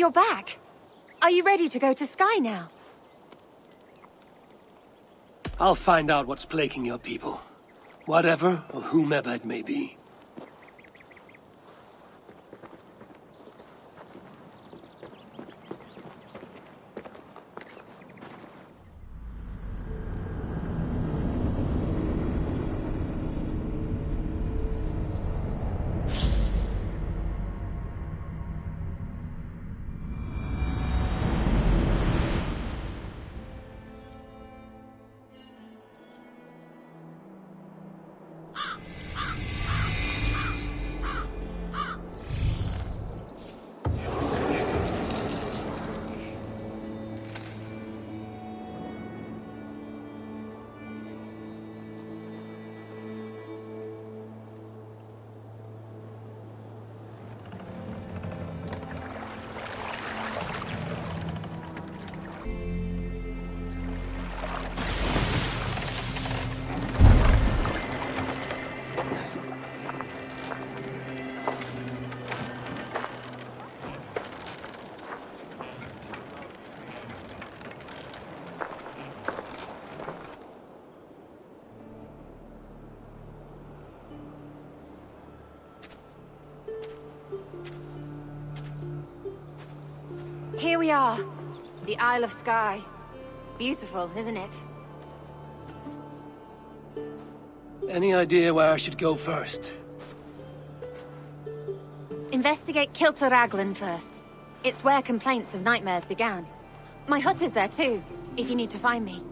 You're back. Are you ready to go to Skye now? I'll find out what's plaguing your people. Whatever or whomever it may be. Here we are. The Isle of Skye. Beautiful, isn't it? Any idea where I should go first? Investigate Kilter Raglan first. It's where complaints of nightmares began. My hut is there too, if you need to find me.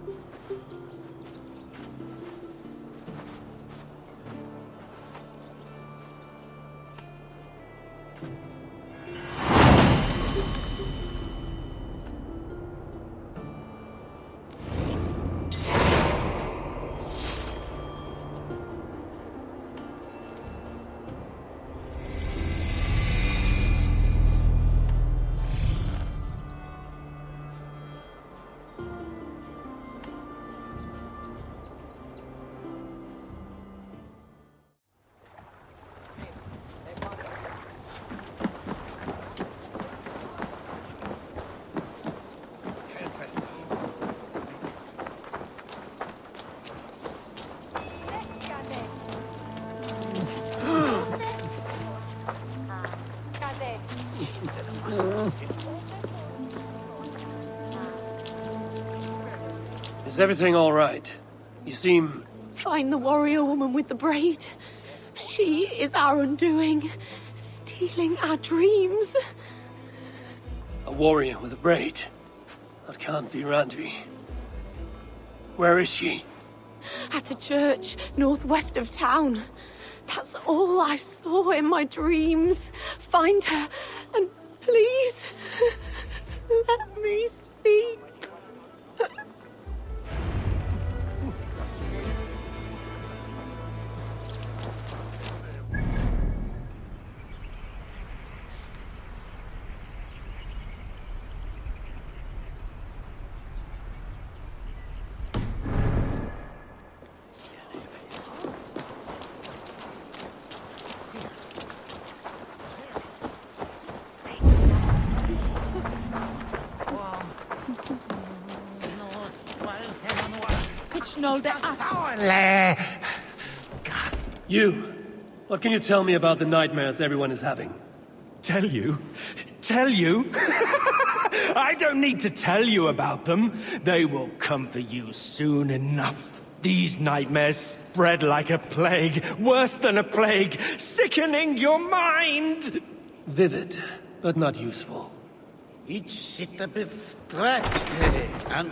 Is everything all right? You seem... Find the warrior woman with the braid. She is our undoing, stealing our dreams. a warrior with a braid. That can't be Randvi. Where is she? At a church northwest of town. That's all I saw in my dreams. Find her, and please, let me speak. You! What can you tell me about the nightmares everyone is having? Tell you? Tell you? I don't need to tell you about them. They will come for you soon enough. These nightmares spread like a plague, worse than a plague, sickening your mind! Vivid, but not useful. Each sit a bit distracted and...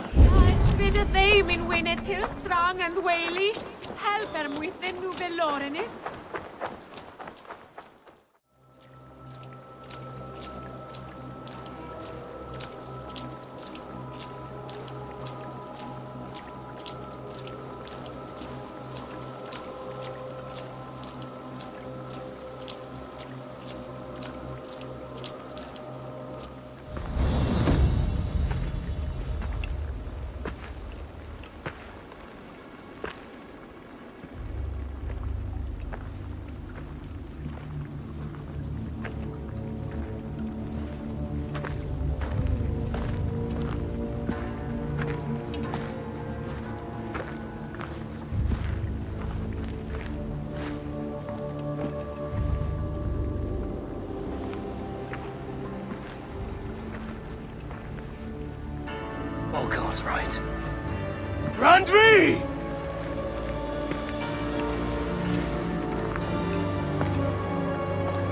Bidde they min winne till strong and whaley. Help them with the new Velorenis. goes right. Randvi!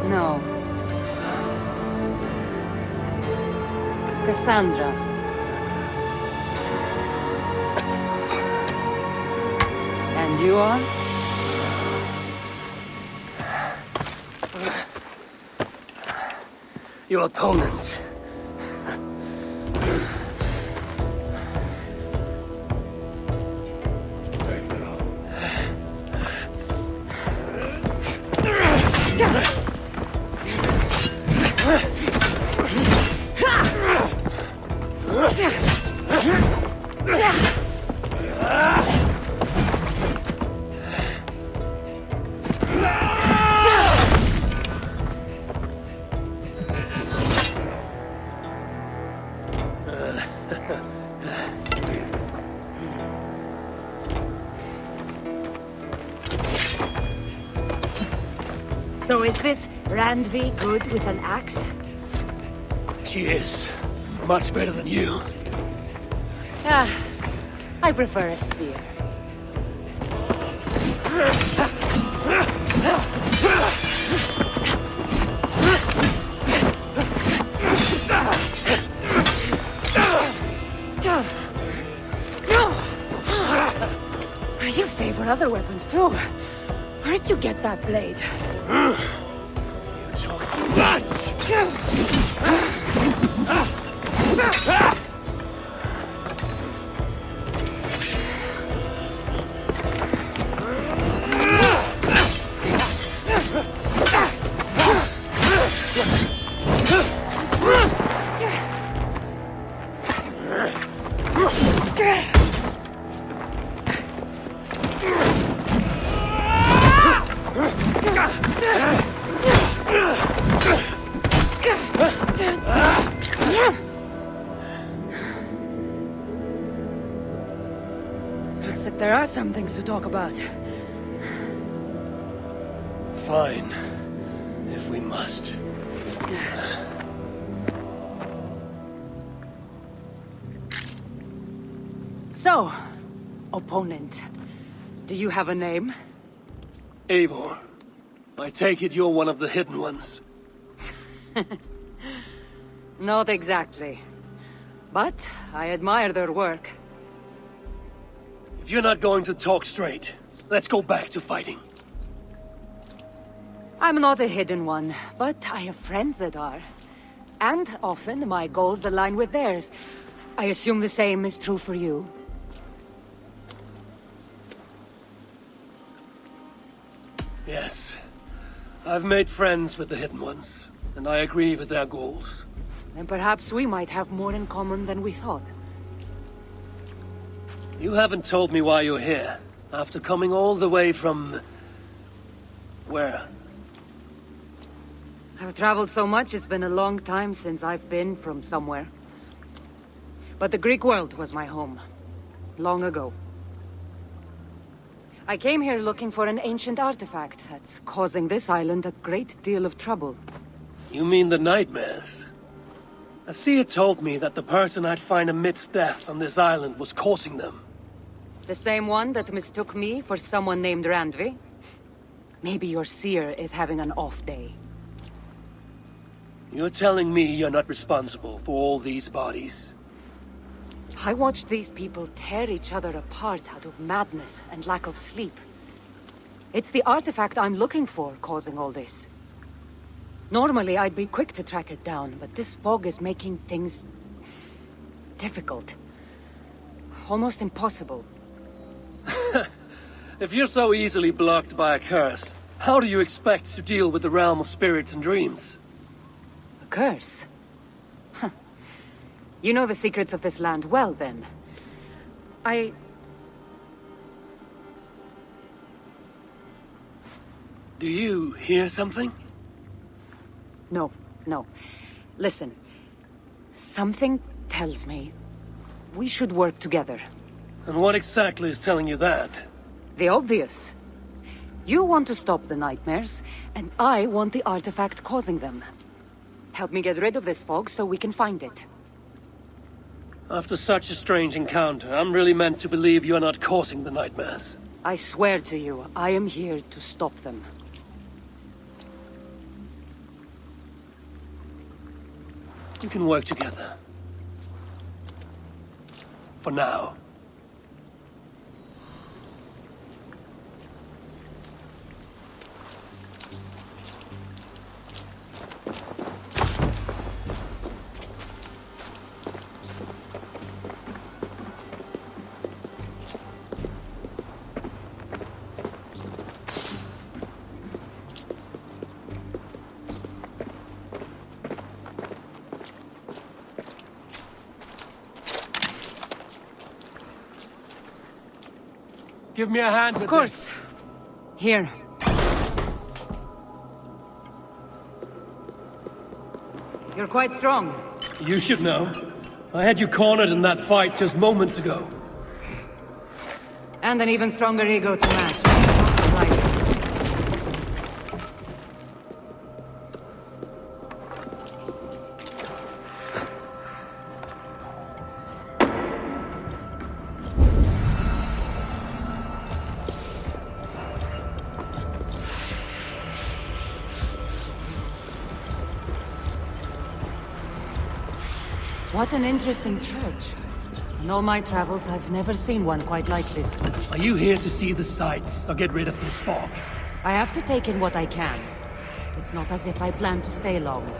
No. Cassandra. And you are? Your opponent. So is this Randvi good with an axe? She is. Much better than you. Ah, I prefer a spear. You favor other weapons too. Where'd you get that blade? You talk too much! Looks like there are some things to talk about. Fine. If we must. So, opponent, do you have a name? A.D.R. I take it you're one of the hidden ones. Not exactly. But I admire their work. If you're not going to talk straight, let's go back to fighting. I'm not a hidden one, but I have friends that are. And often my goals align with theirs. I assume the same is true for you. Yes. I've made friends with the hidden ones, and I agree with their goals. Then perhaps we might have more in common than we thought. You haven't told me why you're here, after coming all the way from... where? I've traveled so much, it's been a long time since I've been from somewhere. But the Greek world was my home. Long ago. I came here looking for an ancient artifact that's causing this island a great deal of trouble. You mean the nightmares? A seer told me that the person I'd find amidst death on this island was causing them. The same one that mistook me for someone named Randvi? Maybe your seer is having an off day. You're telling me you're not responsible for all these bodies? I watched these people tear each other apart out of madness and lack of sleep. It's the artifact I'm looking for causing all this. Normally I'd be quick to track it down, but this fog is making things... difficult. Almost impossible. If you're so easily blocked by a curse, how do you expect to deal with the realm of spirits and dreams? A curse? Huh. You know the secrets of this land well, then. Do you hear something? No, no. Listen. Something tells me we should work together. And what exactly is telling you that? The obvious. You want to stop the nightmares, and I want the artifact causing them. Help me get rid of this fog so we can find it. After such a strange encounter, I'm really meant to believe you are not causing the nightmares. I swear to you, I am here to stop them. You can work together. For now. Give me a hand with Of course. Here. You're quite strong. this. You should know. I had you cornered in that fight just moments ago. And an even stronger ego to match. Also right. What an interesting church. In all my travels, I've never seen one quite like this. Are you here to see the sights or get rid of this fog? I have to take in what I can. It's not as if I plan to stay long.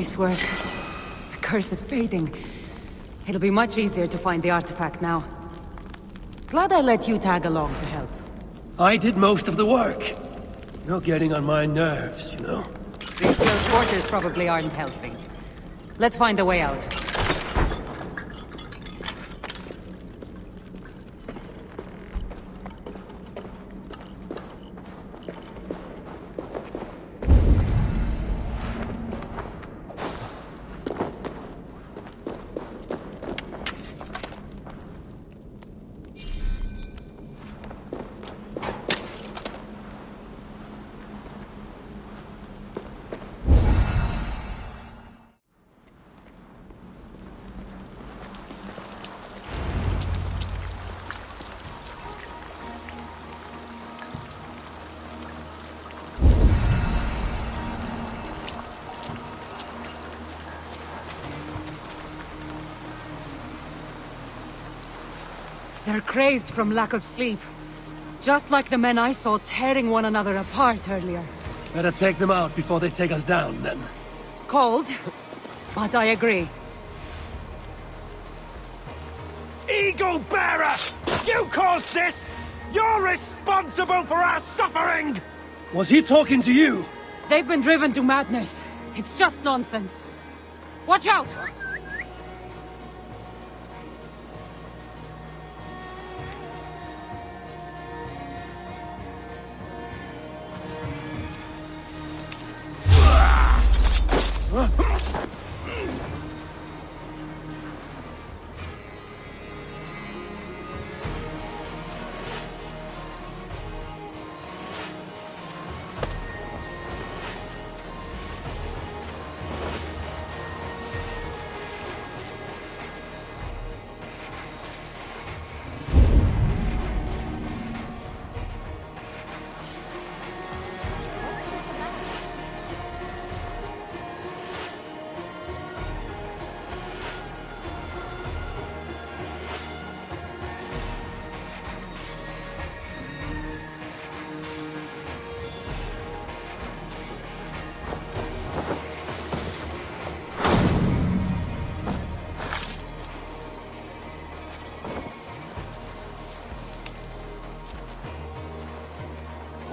Nice work. The curse is fading. It'll be much easier to find the artifact now. Glad I let you tag along to help. I did most of the work. You're getting on my nerves, you know. These close quarters probably aren't helping. Let's find a way out. They're crazed from lack of sleep. Just like the men I saw tearing one another apart earlier. Better take them out before they take us down, then. Cold, but I agree. Eagle Bearer! You caused this! You're responsible for our suffering! Was he talking to you? They've been driven to madness. It's just nonsense. Watch out!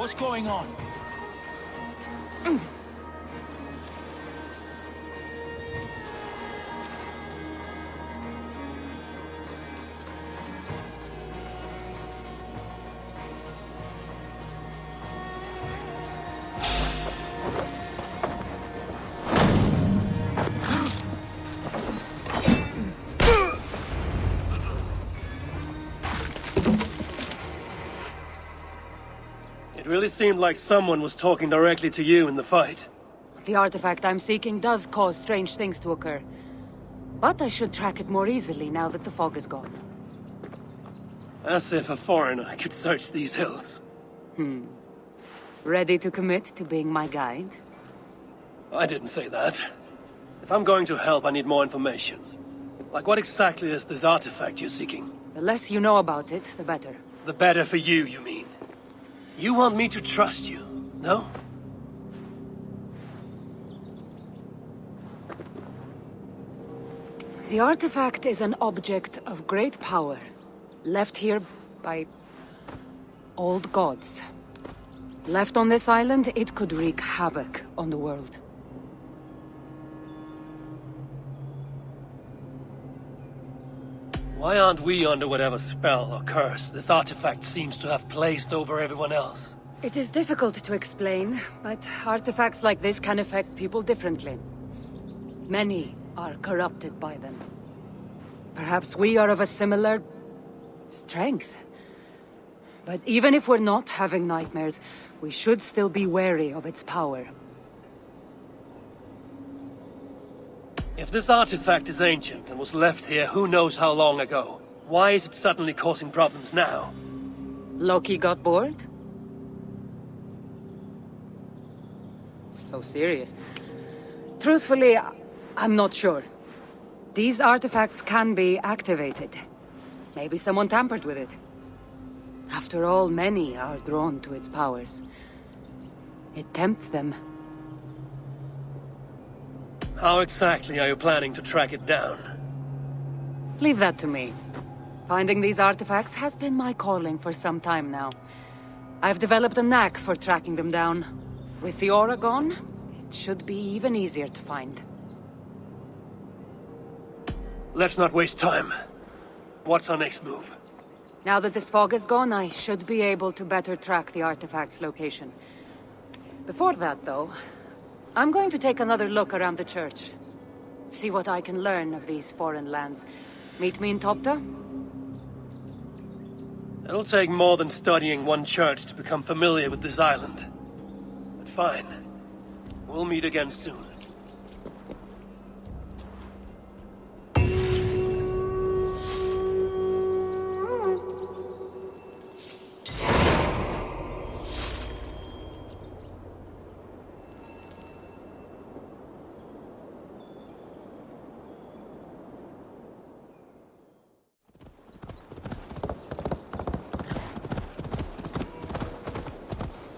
What's going on? It really seemed like someone was talking directly to you in the fight. The artifact I'm seeking does cause strange things to occur. But I should track it more easily now that the fog is gone. As if a foreigner could search these hills. Ready to commit to being my guide? I didn't say that. If I'm going to help, I need more information. Like, what exactly is this artifact you're seeking? The less you know about it, the better. The better for you, you mean? You want me to trust you, no? The artifact is an object of great power, left here by old gods. Left on this island, it could wreak havoc on the world. Why aren't we under whatever spell or curse this artifact seems to have placed over everyone else? It is difficult to explain, but artifacts like this can affect people differently. Many are corrupted by them. Perhaps we are of a similar strength. But even if we're not having nightmares, we should still be wary of its power. If this artifact is ancient and was left here who knows how long ago, why is it suddenly causing problems now? Loki got bored? So serious. Truthfully, I'm not sure. These artifacts can be activated. Maybe someone tampered with it. After all, many are drawn to its powers. It tempts them. How exactly are you planning to track it down? Leave that to me. Finding these artifacts has been my calling for some time now. I've developed a knack for tracking them down. With the aura gone, it should be even easier to find. Let's not waste time. What's our next move? Now that this fog is gone, I should be able to better track the artifact's location. Before that, though, I'm going to take another look around the church. See what I can learn of these foreign lands. Meet me in Topta? It'll take more than studying one church to become familiar with this island. But fine. We'll meet again soon.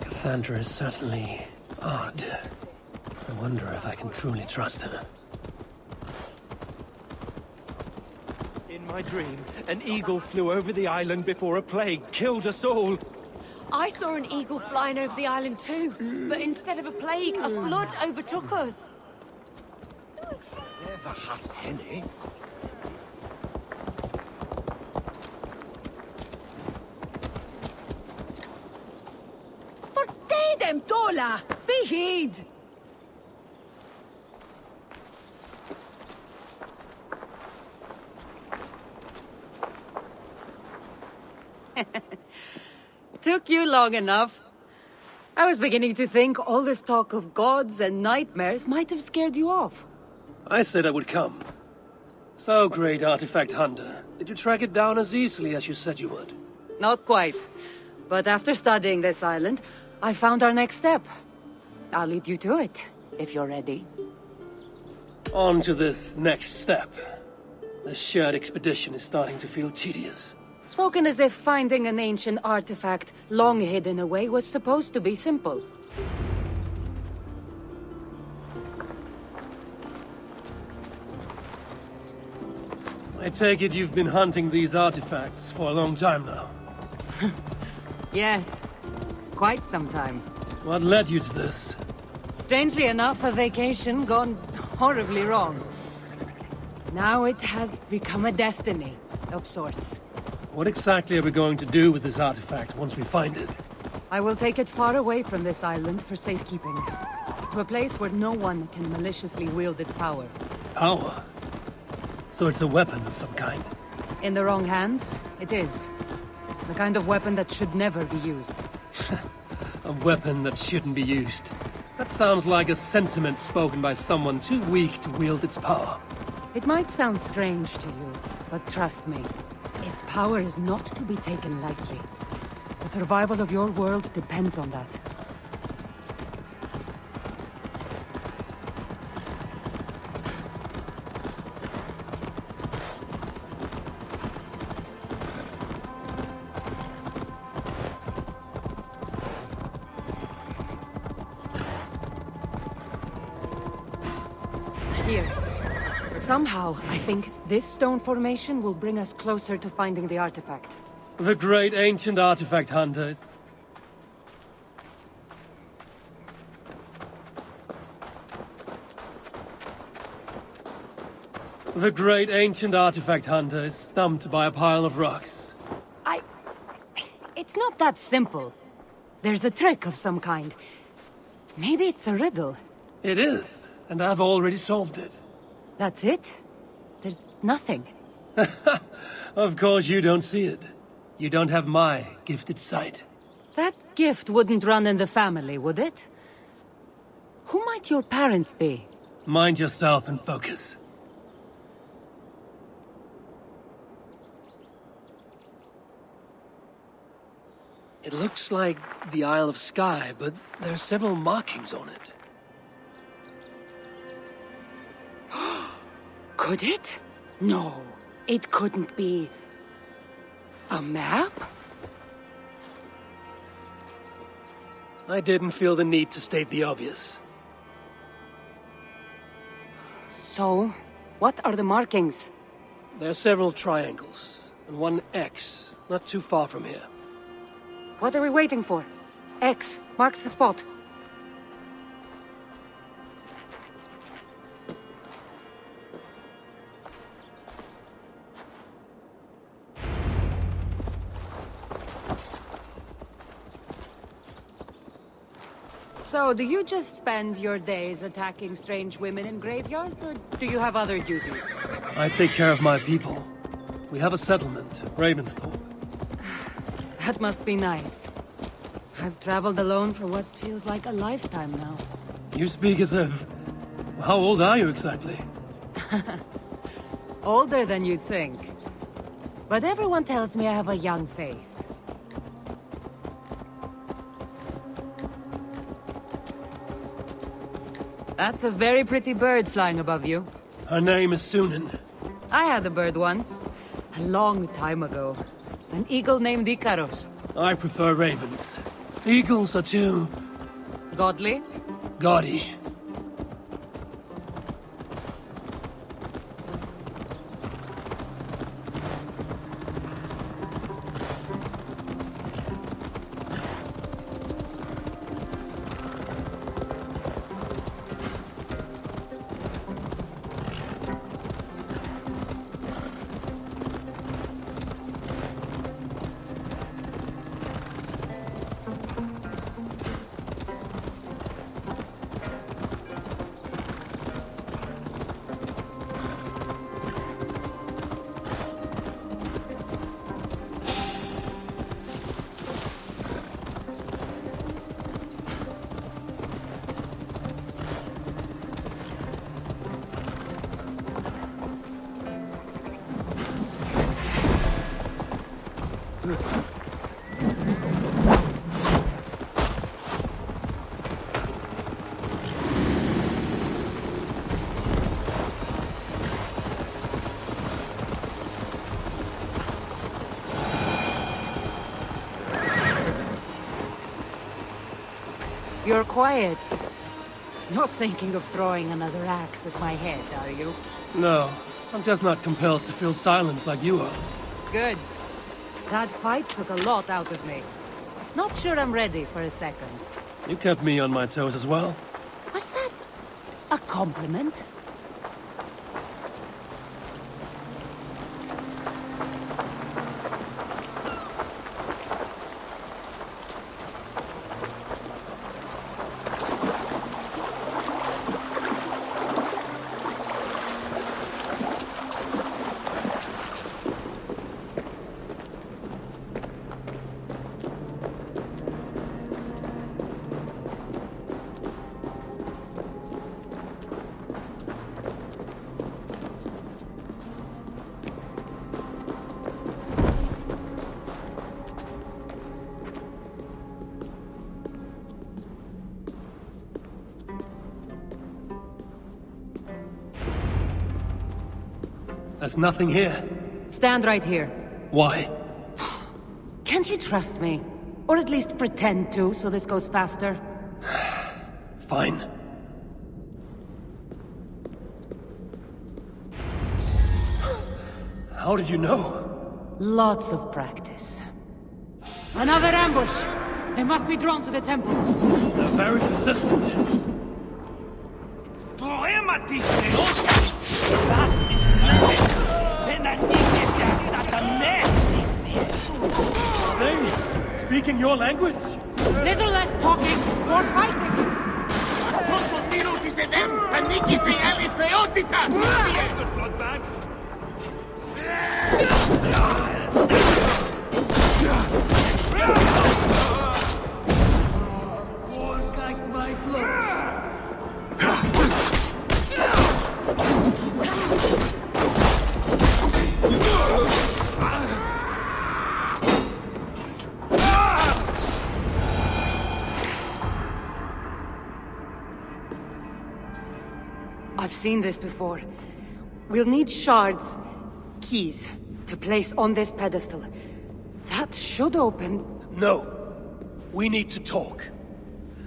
Cassandra is certainly odd. I wonder if I can truly trust her. In my dream, an eagle flew over the island before a plague killed us all. I saw an eagle flying over the island too, but instead of a plague, a flood overtook us. There's a halfpenny. Them Dola! Be heed! Took you long enough. I was beginning to think all this talk of gods and nightmares might have scared you off. I said I would come. So, great artifact hunter, did you track it down as easily as you said you would? Not quite. But after studying this island, I found our next step. I'll lead you to it, if you're ready. On to this next step. The shared expedition is starting to feel tedious. Spoken as if finding an ancient artifact long hidden away was supposed to be simple. I take it you've been hunting these artifacts for a long time now. Yes. quite some time. What led you to this? Strangely enough, a vacation gone horribly wrong. Now it has become a destiny, of sorts. What exactly are we going to do with this artifact once we find it? I will take it far away from this island for safekeeping. To a place where no one can maliciously wield its power. Power? So it's a weapon of some kind. In the wrong hands, it is. The kind of weapon that should never be used. A weapon that shouldn't be used. That sounds like a sentiment spoken by someone too weak to wield its power. It might sound strange to you, but trust me, its power is not to be taken lightly. The survival of your world depends on that. Here. Somehow, I think this stone formation will bring us closer to finding the artifact. The great ancient artifact hunters. The great ancient artifact hunters, stumped by a pile of rocks. It's not that simple. There's a trick of some kind. Maybe it's a riddle. It is, and I've already solved it. That's it? There's nothing. Of course you don't see it. You don't have my gifted sight. That gift wouldn't run in the family, would it? Who might your parents be? Mind yourself and focus. It looks like the Isle of Skye, but there are several markings on it. Could it? No, it couldn't be. A map? I didn't feel the need to state the obvious. So, what are the markings? There are several triangles, and one X, not too far from here. What are we waiting for? X marks the spot. So, do you just spend your days attacking strange women in graveyards, or do you have other duties? I take care of my people. We have a settlement, Ravensthorpe. That must be nice. I've traveled alone for what feels like a lifetime now. You speak as if... How old are you exactly? Older than you'd think. But everyone tells me I have a young face. That's a very pretty bird flying above you. Her name is Sunan. I had a bird once. A long time ago. An eagle named Icaros. I prefer ravens. Eagles are too... Godly? gaudy. You're quiet. Not thinking of throwing another axe at my head, are you? No, I'm just not compelled to feel silence like you are. Good. That fight took a lot out of me. Not sure I'm ready for a second. You kept me on my toes as well. Was that a compliment? There's nothing here. Stand right here. Why? Can't you trust me? Or at least pretend to, so this goes faster? Fine. How did you know? Lots of practice. Another ambush! They must be drawn to the temple. They're very persistent. They speaking your language? Little less talking, more fighting! I've seen this before. We'll need shards, keys, to place on this pedestal. That should open... No. We need to talk.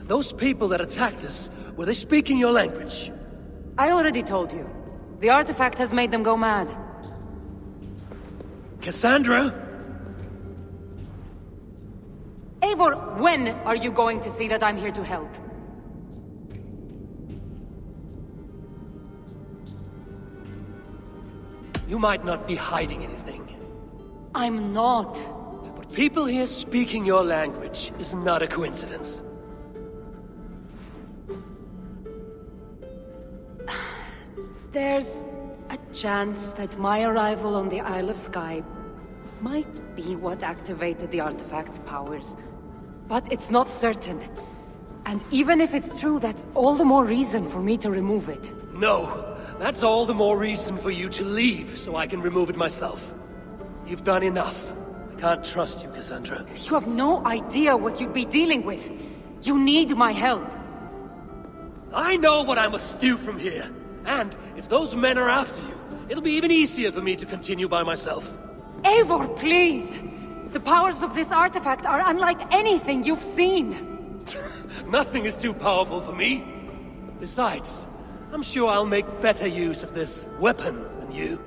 Those people that attacked us, were they speaking your language? I already told you. The artifact has made them go mad. Cassandra? Eivor, when are you going to see that I'm here to help? You might not be hiding anything. I'm not. But people here speaking your language is not a coincidence. There's a chance that my arrival on the Isle of Skye might be what activated the artifact's powers. But it's not certain. And even if it's true, that's all the more reason for me to remove it. No. That's all the more reason for you to leave, so I can remove it myself. You've done enough. I can't trust you, Cassandra. You have no idea what you'd be dealing with. You need my help. I know what I must do from here. And if those men are after you, it'll be even easier for me to continue by myself. Eivor, please! The powers of this artifact are unlike anything you've seen. Nothing is too powerful for me. Besides, I'm sure I'll make better use of this weapon than you.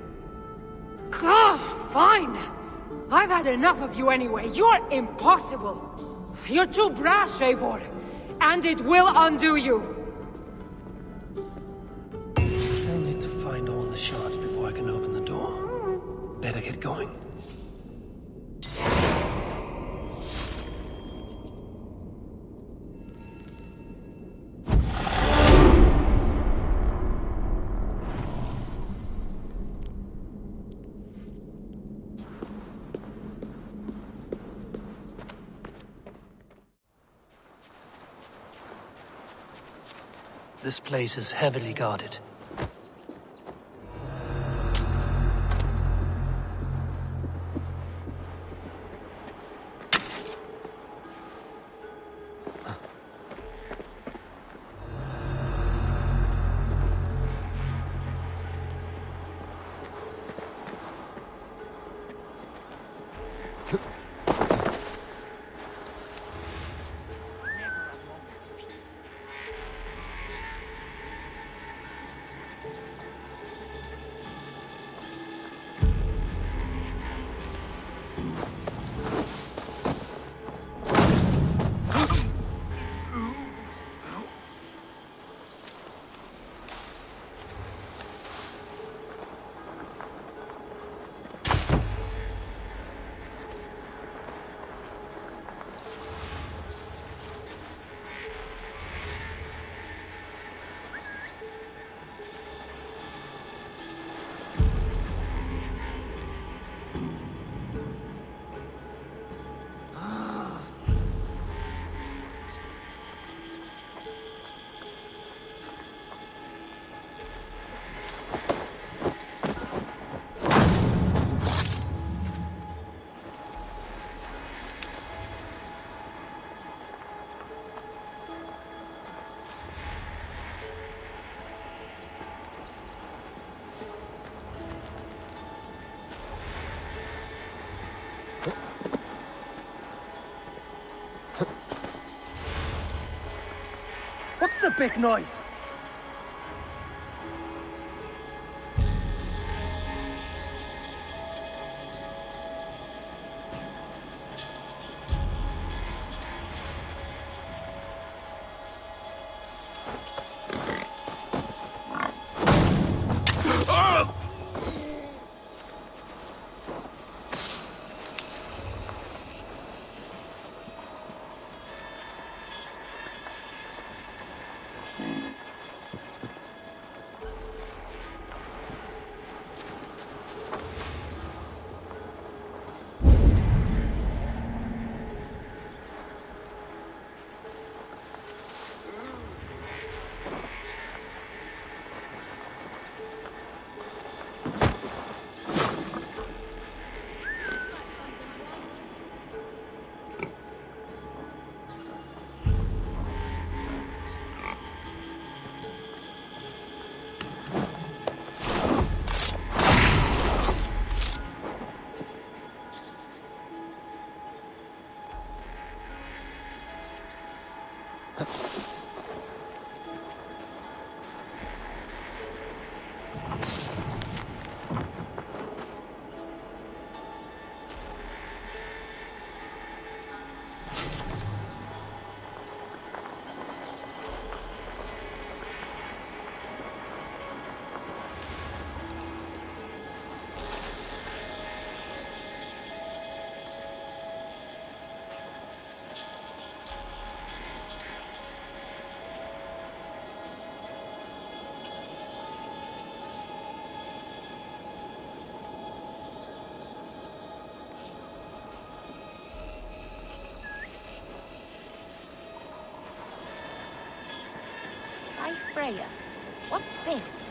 Fine! I've had enough of you anyway. You're impossible. You're too brash, Eivor. And it will undo you. Still need to find all the shards before I can open the door. Better get going. This place is heavily guarded. What's the big noise? By Freya. What's this?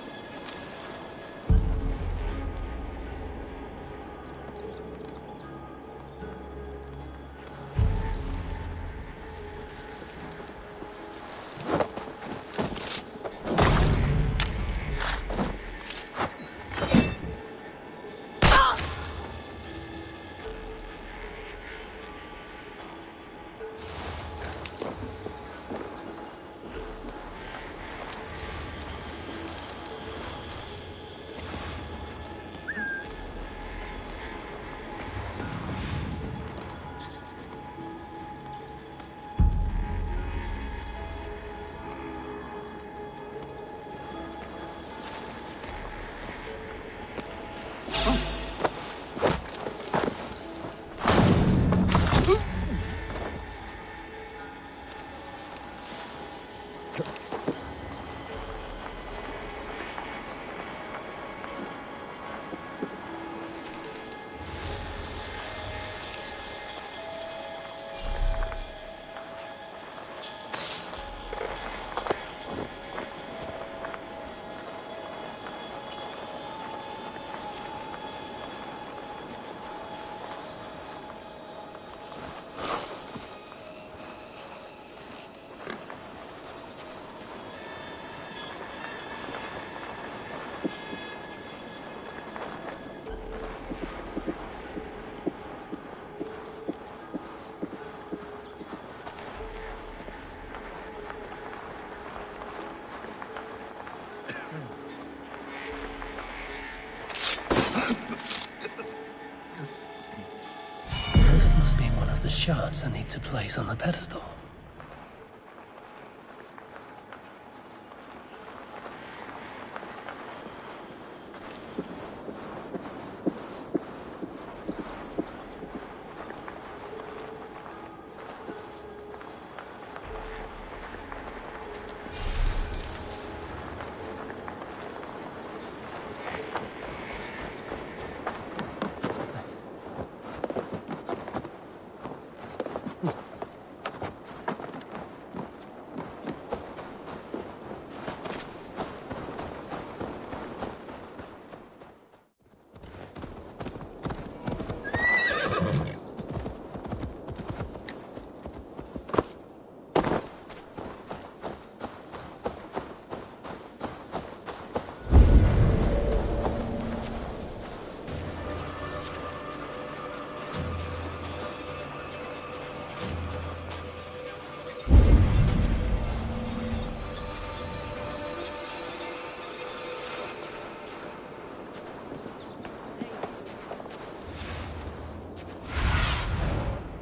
This must be one of the shards I need to place on the pedestal.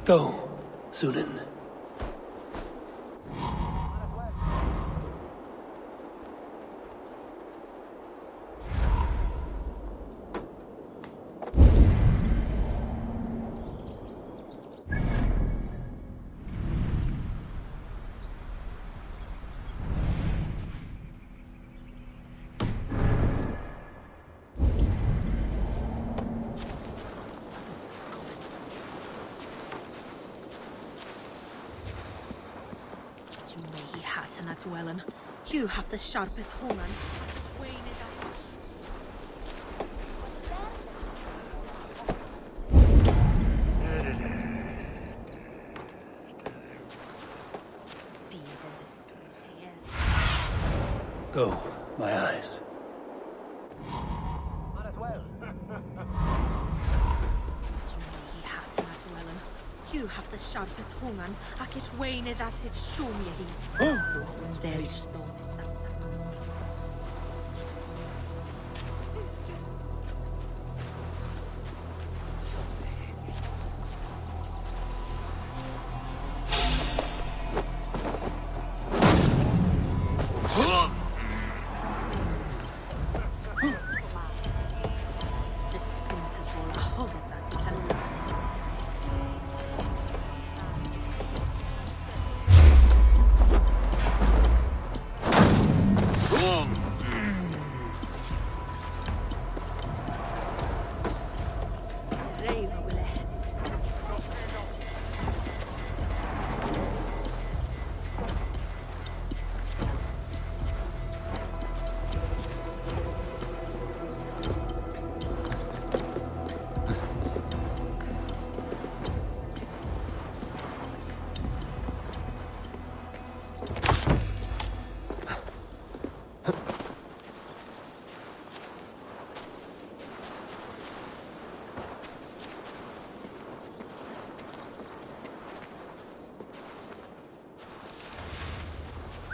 Go, Sunan. Ellen. You have the sharpest woman. Go, my eyes. Might as well. You have the sharpest woman. Ac it's Wayne that it's show me he. There is no.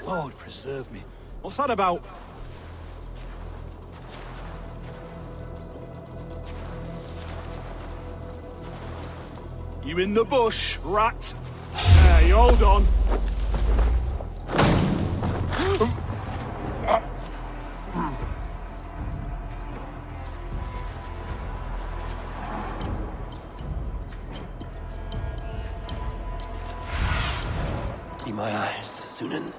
Lord preserve me. What's that about? You in the bush, rat? Hey, hold on. Be my eyes, Sunan.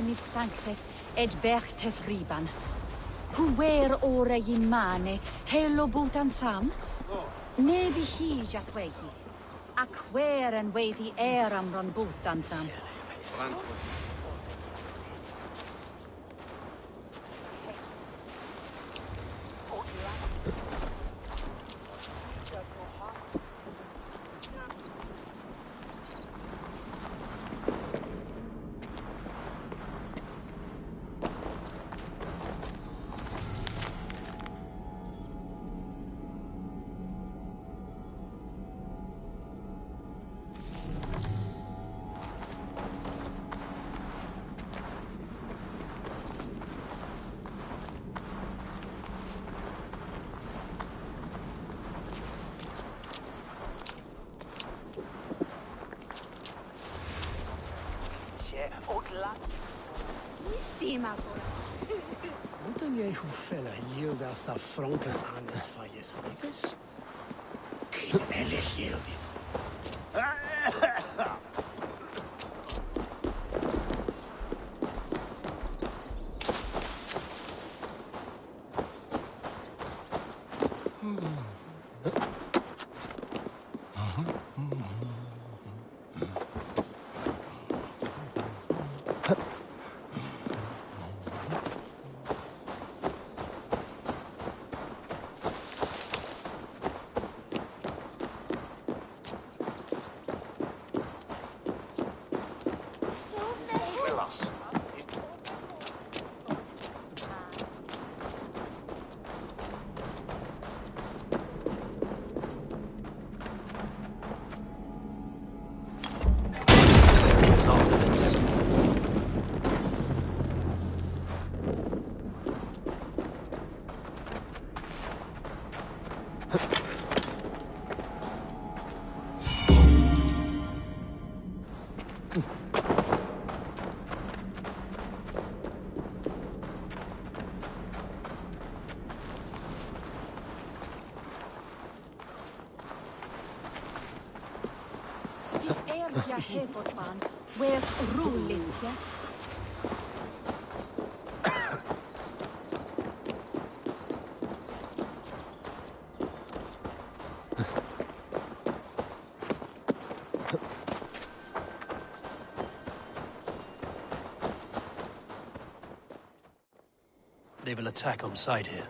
Mid sanctes et bertes riban. Huer ora imane, helo butan tham? Nebi hi jat wehis. Ac where and weighty air amron butan tham. Moeten jij hoe feller hier dat de Franken aan is van je schrijvers? Knellig hier dit. Jag har fortfarande. Where's roligt, yes? They will attack on sight here.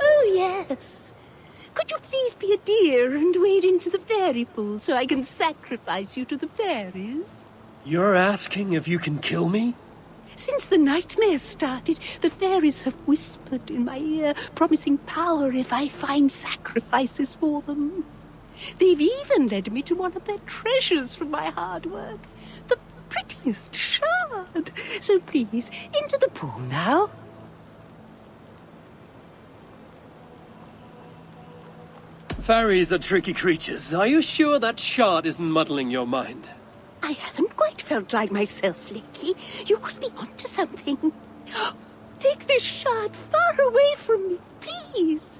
Oh, yes. Could you please be a dear and wade into the fairy pool so I can sacrifice you to the fairies? You're asking if you can kill me? Since the nightmares started, the fairies have whispered in my ear, promising power if I find sacrifices for them. They've even led me to one of their treasures from my hard work, the prettiest shard. So please, into the pool now. Fairies are tricky creatures. Are you sure that shard isn't muddling your mind? I haven't quite felt like myself lately. You could be onto something. Take this shard far away from me, please.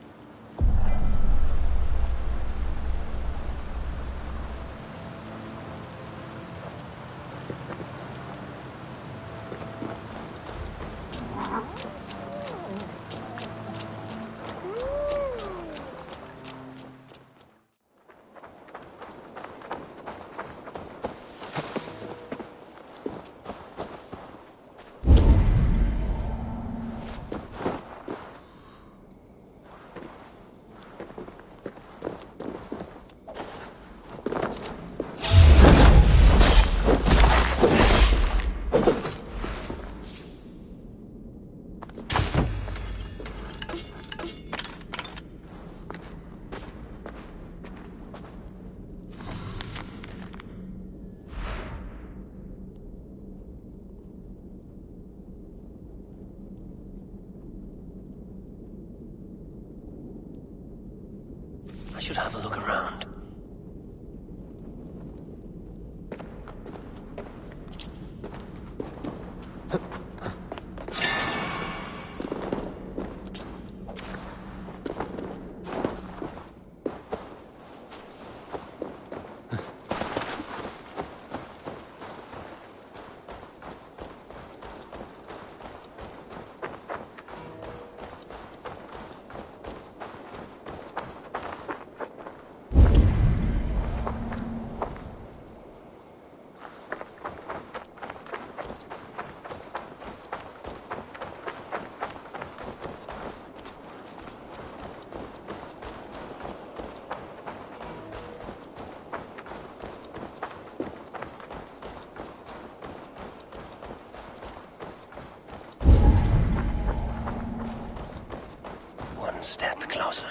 I should have a look around. One step closer.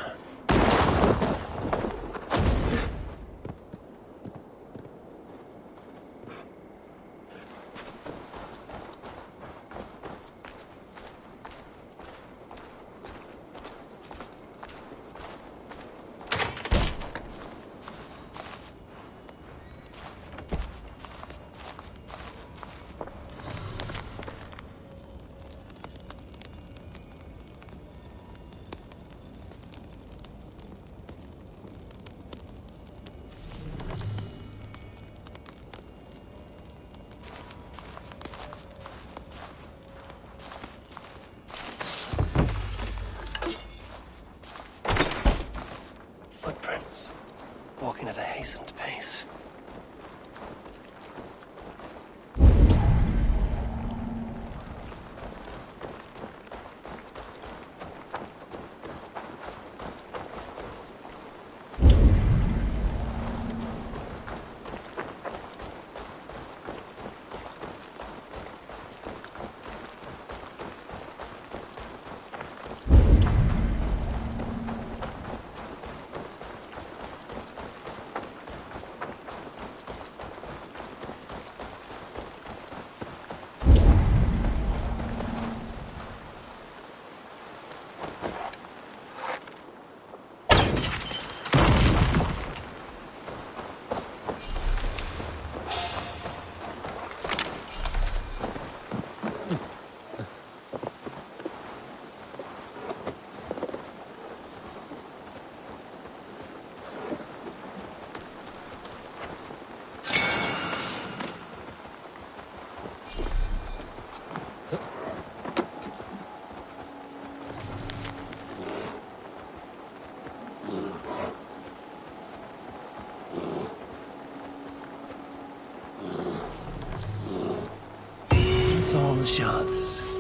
shards.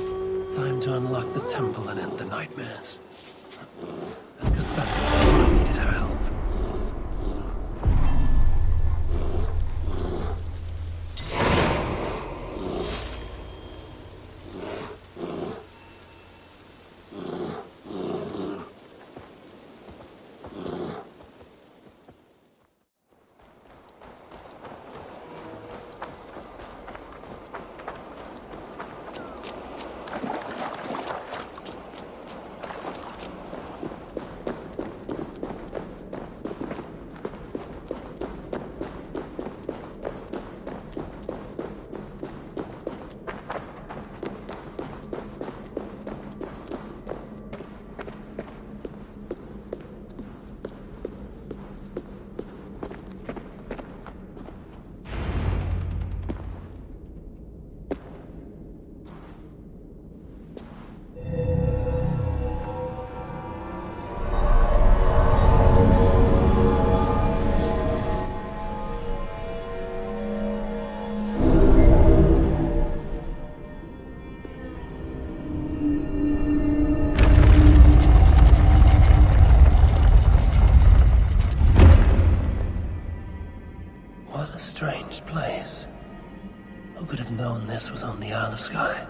Time to unlock the temple and end the nightmares. And Cassandra needed her help. What a strange place. Who could have known this was on the Isle of Skye?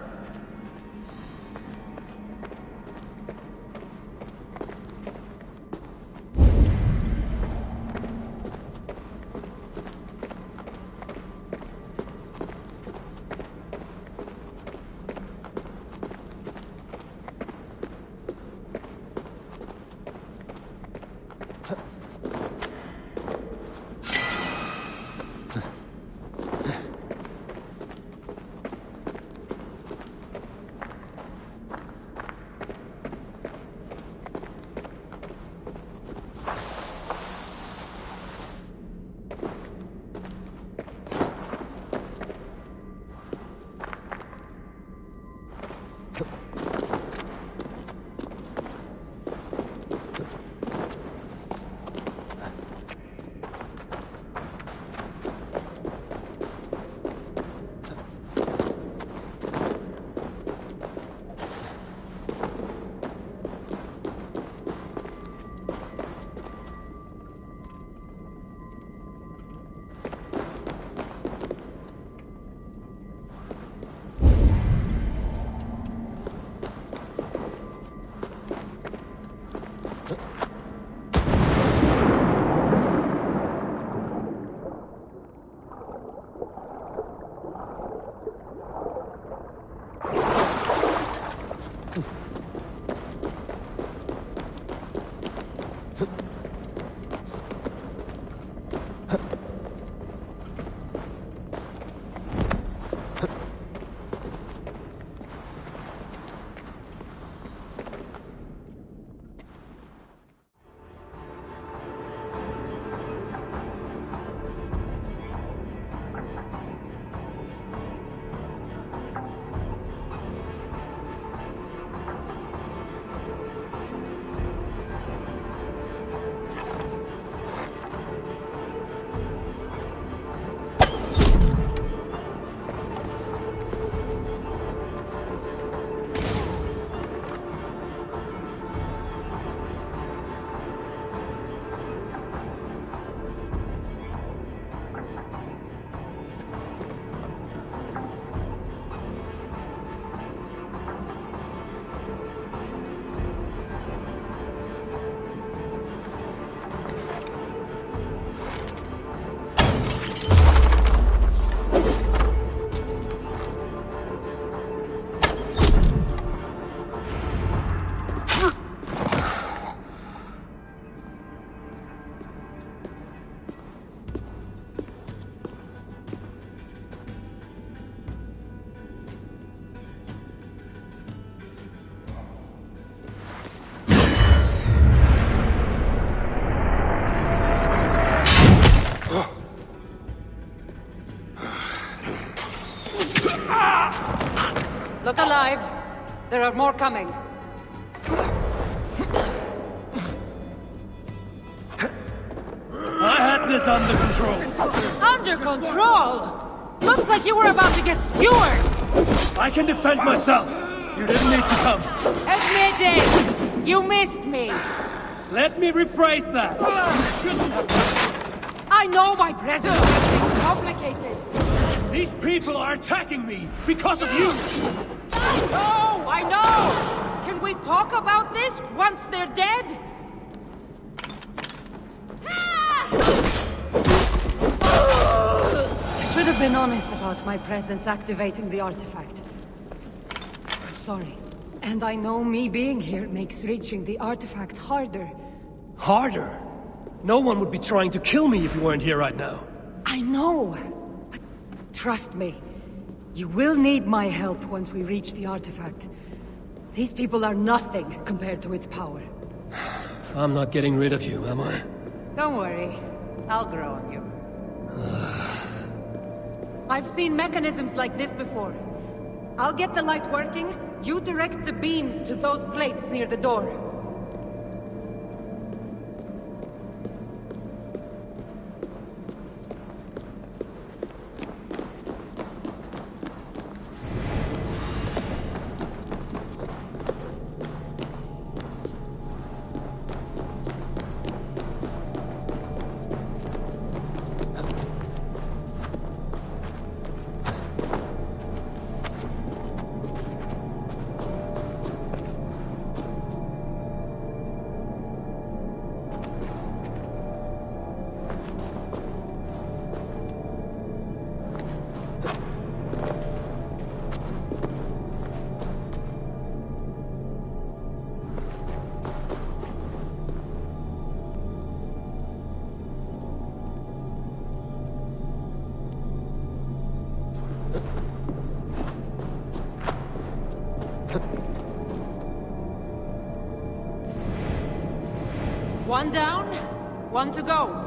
Look alive. There are more coming. I had this under control. Under control? Looks like you were about to get skewered. I can defend myself. You didn't need to come. Admit it! You missed me! Let me rephrase that. I know my presence makes things complicated. These people are attacking me because of you. I know! Can we talk about this once they're dead? I should have been honest about my presence activating the artifact. I'm sorry. And I know me being here makes reaching the artifact harder. Harder? No one would be trying to kill me if you weren't here right now. I know. But trust me. You will need my help once we reach the artifact. These people are nothing compared to its power. I'm not getting rid of you, am I? Don't worry. I'll grow on you. I've seen mechanisms like this before. I'll get the light working. You direct the beams to those plates near the door. One down, one to go.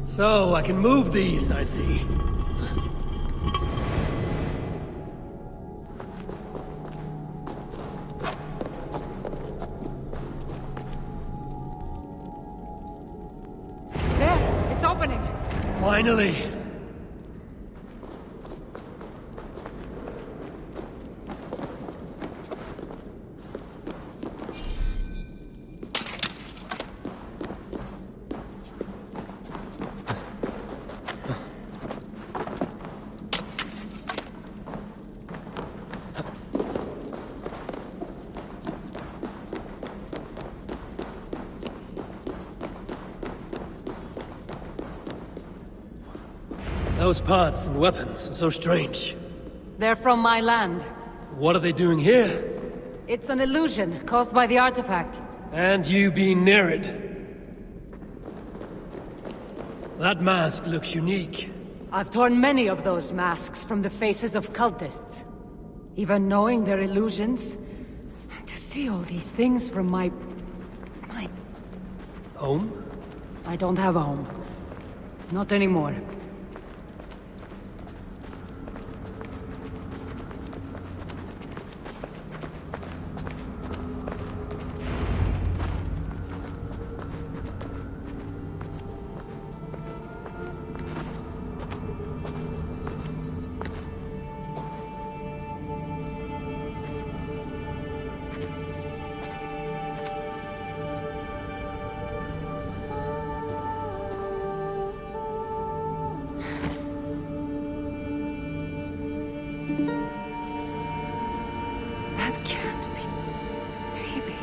So, I can move these, I see. There, it's opening. Finally! Those parts and weapons are so strange. They're from my land. What are they doing here? It's an illusion caused by the artifact. And you being near it. That mask looks unique. I've torn many of those masks from the faces of cultists. Even knowing they're illusions, to see all these things from my... Home? I don't have a home. Not anymore. That can't be... Phoebe.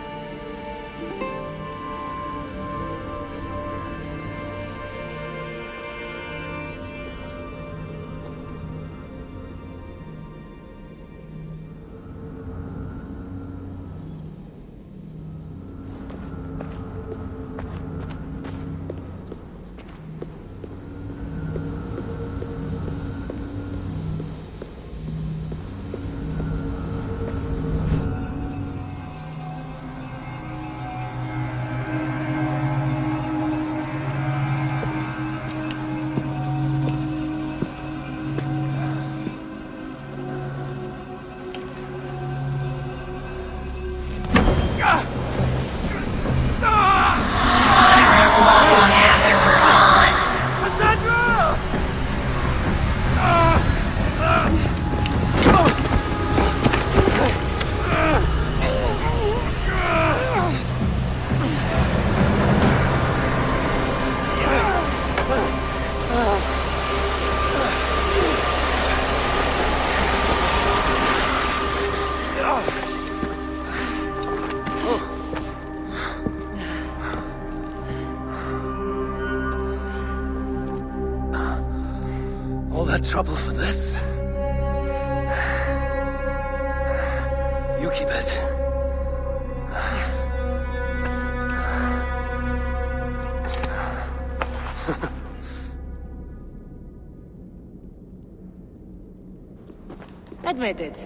got trouble for this. You keep it. Admit it.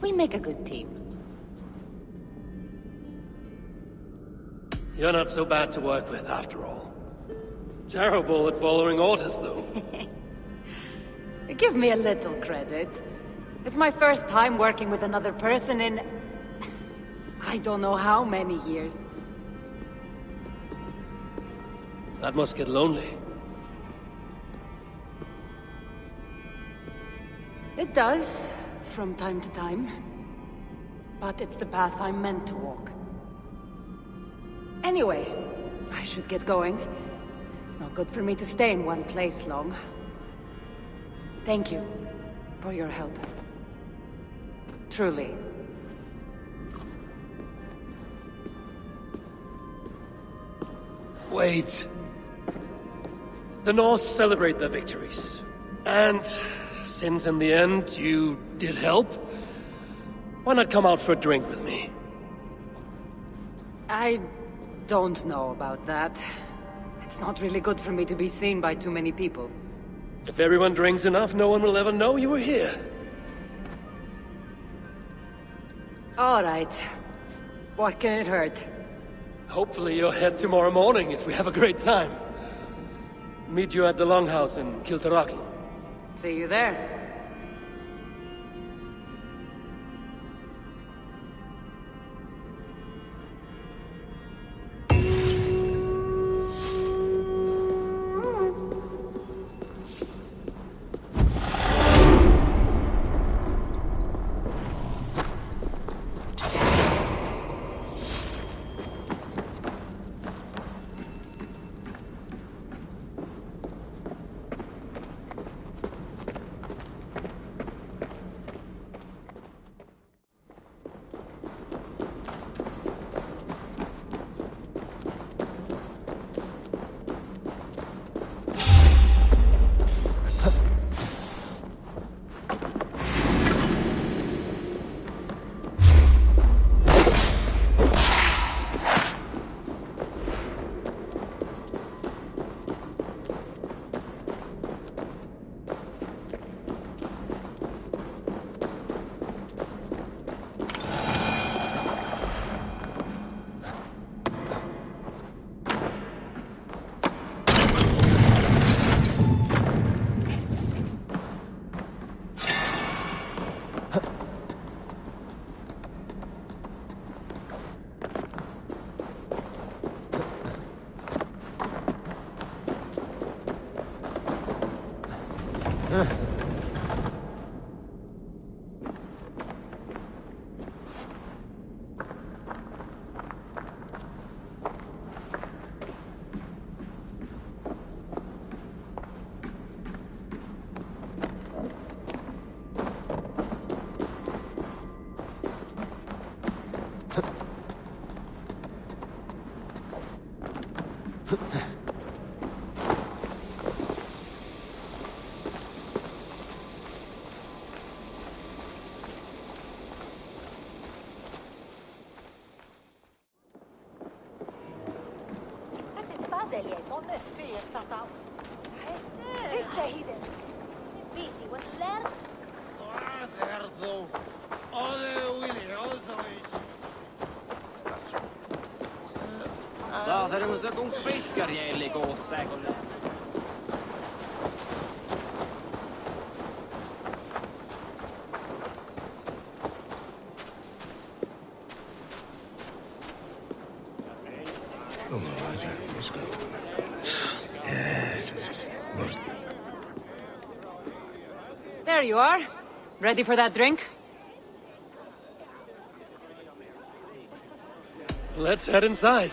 We make a good team. You're not so bad to work with, after all. Terrible at following orders, though. Give me a little credit. It's my first time working with another person in... I don't know how many years. That must get lonely. It does, from time to time. But it's the path I'm meant to walk. Anyway, I should get going. It's not good for me to stay in one place long. Thank you for your help. Truly. Wait. The North celebrate their victories. And since in the end you did help, why not come out for a drink with me? I don't know about that. It's not really good for me to be seen by too many people. If everyone drinks enough, no one will ever know you were here. All right. What can it hurt? Hopefully you'll head tomorrow morning if we have a great time. Meet you at the Longhouse in Kiltaraglan. See you there. Usa con pescarielli con secoli. There you are. Ready for that drink? Let's head inside.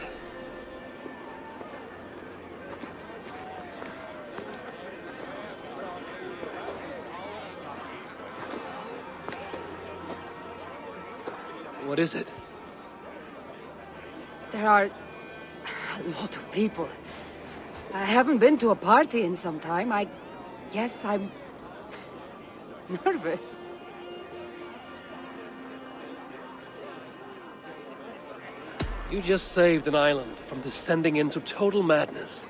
What is it? There are a lot of people. I haven't been to a party in some time. I guess I'm Nervous? You just saved an island from descending into total madness.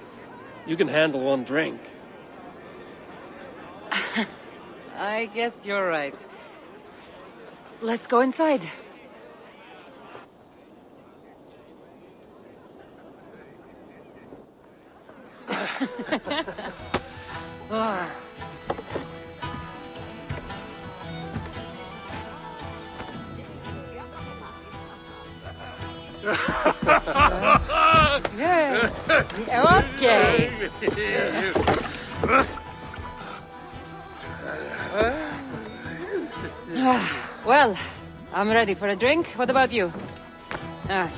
You can handle one drink. I guess you're right. Let's go inside. Ah. Yeah. Okay. Well, I'm ready for a drink. What about you? Ah.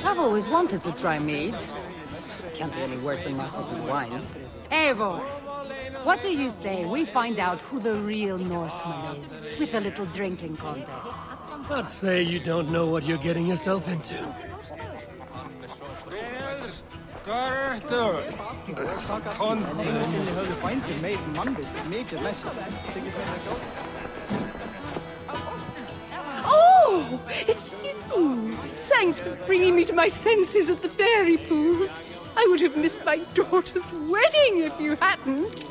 I've always wanted to try mead. Can't be any worse than Marcos's wine. Eivor, what do you say we find out who the real Norseman is with a little drinking contest? I'd say you don't know what you're getting yourself into. Oh, it's you! Thanks for bringing me to my senses at the fairy pools. I would have missed my daughter's wedding if you hadn't.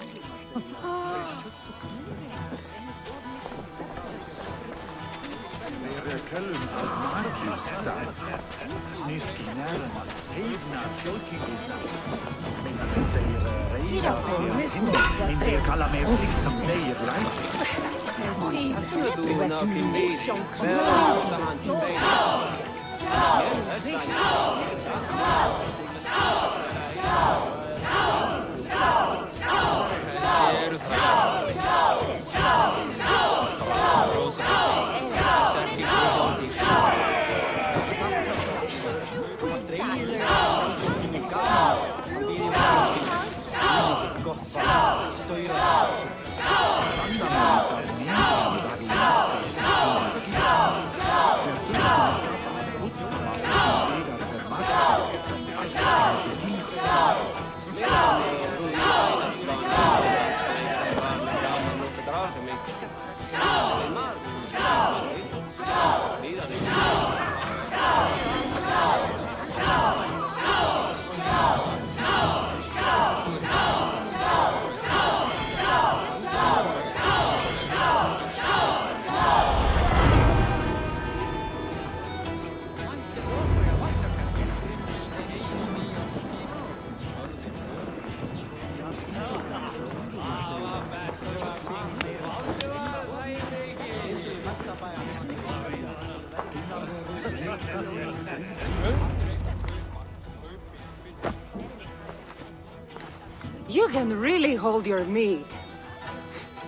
You can really hold your mead.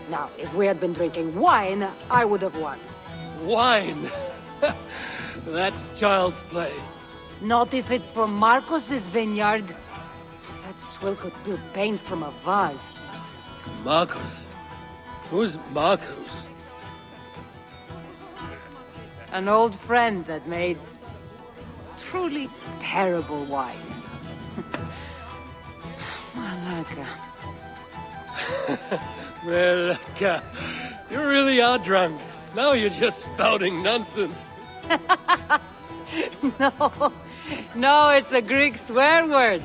Now, if we had been drinking wine, I would have won. Wine! That's child's play. Not if it's from Marcos's vineyard. That swill could build paint from a vase. Marcos? Who's Marcos? An old friend that made truly terrible wine. Malaka. Malaka. You really are drunk. Now you're just spouting nonsense. No, it's a Greek swear word.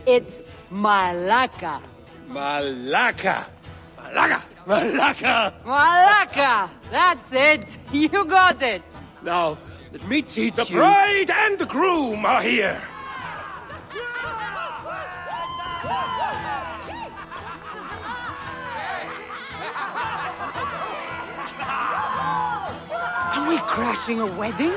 It's malaka. Malaka. Malaka. Malaka. Malaka! That's it! You got it! Now, let me teach you... The bride and the groom are here! Are we crashing a wedding?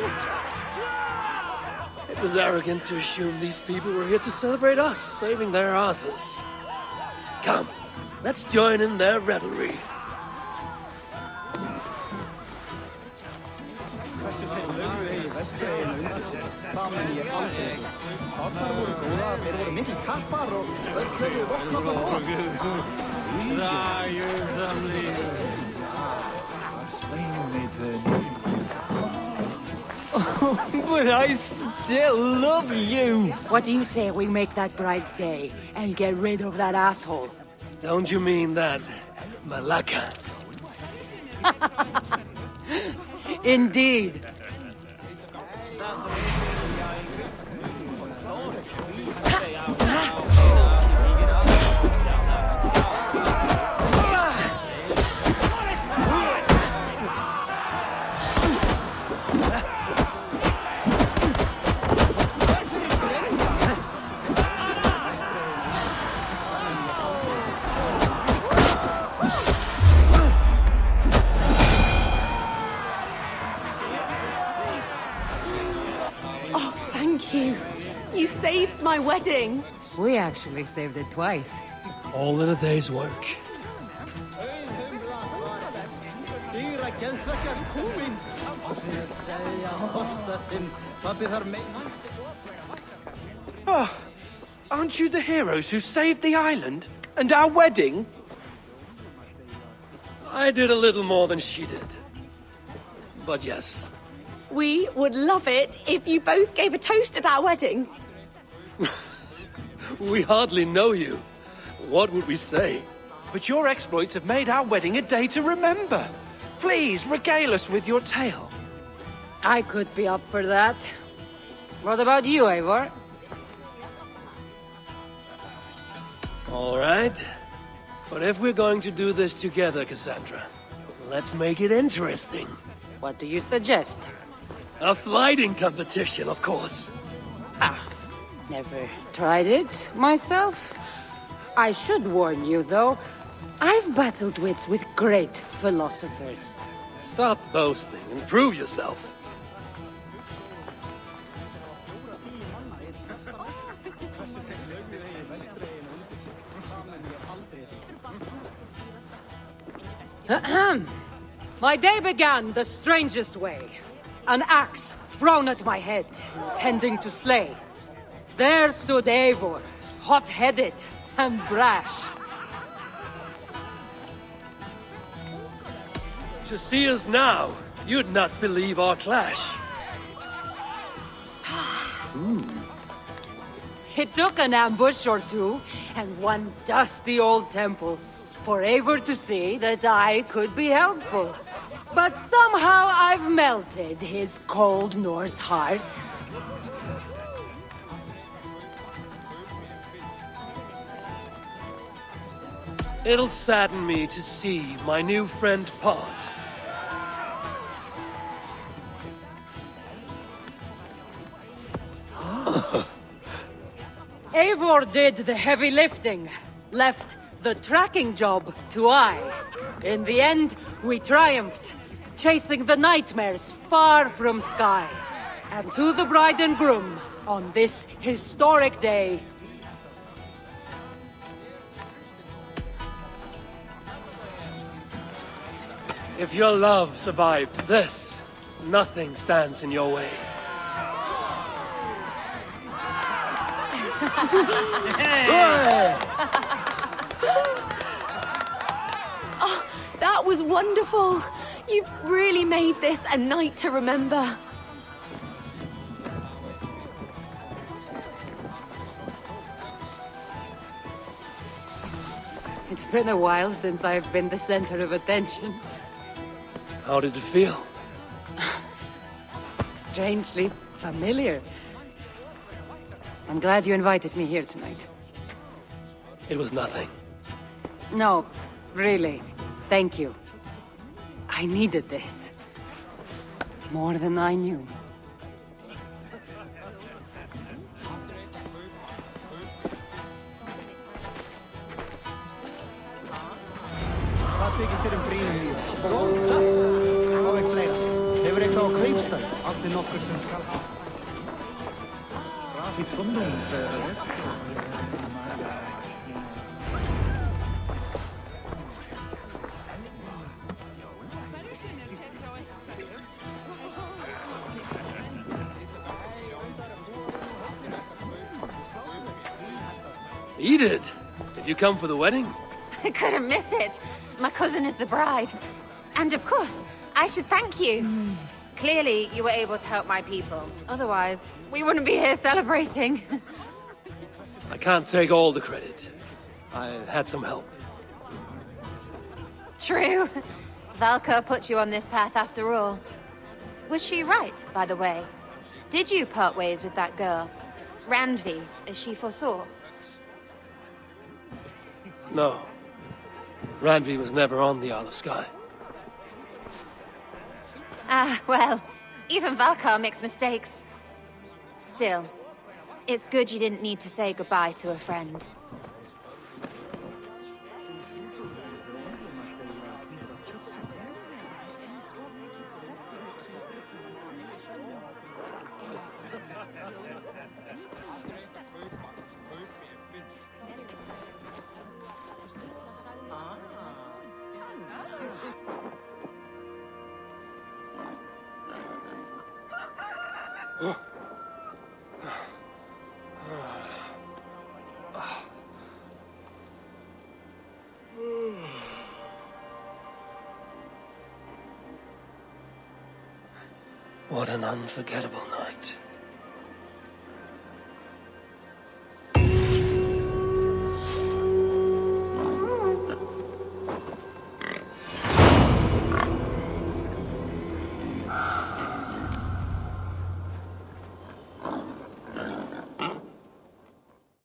It was arrogant to assume these people were here to celebrate us, saving their asses. Come, let's join in their revelry. I still love you! What do you say we make that bride's day and get rid of that asshole? Don't you mean that, Malaka? Indeed. Thank you. You saved my wedding. We actually saved it twice. All in a day's work. Oh, aren't you the heroes who saved the island? And our wedding? I did a little more than she did. But yes. We would love it if you both gave a toast at our wedding. We hardly know you. What would we say? But your exploits have made our wedding a day to remember. Please, regale us with your tale. I could be up for that. What about you, A.D.R? All right. But if we're going to do this together, Cassandra, let's make it interesting. What do you suggest? A fighting competition, of course. Never tried it myself. I should warn you, though. I've battled wits with great philosophers. Stop boasting and prove yourself. My day began the strangest way. An axe thrown at my head, intending to slay. There stood A.D.R, hot-headed and brash. To see us now, you'd not believe our clash. It took an ambush or two, and one dusty old temple, for A.D.R to see that I could be helpful. But somehow I've melted his cold Norse heart. It'll sadden me to see my new friend part. A.D.R did the heavy lifting, left the tracking job to I. In the end, we triumphed, chasing the nightmares far from Skye. And to the bride and groom, on this historic day, If your love survived this, nothing stands in your way. Oh, that was wonderful. You've really made this a night to remember. it's been a while since I've been the center of attention. How did it feel? Strangely familiar. I'm glad you invited me here tonight. It was nothing. No, really. Thank you. I needed this. More than I knew. Hvað þykist þér brýnum í? Góð, satt? Hvað veit fleira? Hefur eitthvað á Kaupstað? Allt nokkur sem skal það. Rafið fundum, Edith! Did you come for the wedding? I couldn't miss it. My cousin is the bride. And of course, I should thank you. Clearly, you were able to help my people. Otherwise, we wouldn't be here celebrating. I can't take all the credit. I had some help. True. Valka put you on this path after all. Was she right, by the way? Did you part ways with that girl? Randvi, as she foresaw? No. Randvi was never on the Isle of Skye. Ah, well, even Valkar makes mistakes. Still, it's good you didn't need to say goodbye to a friend. What an unforgettable night.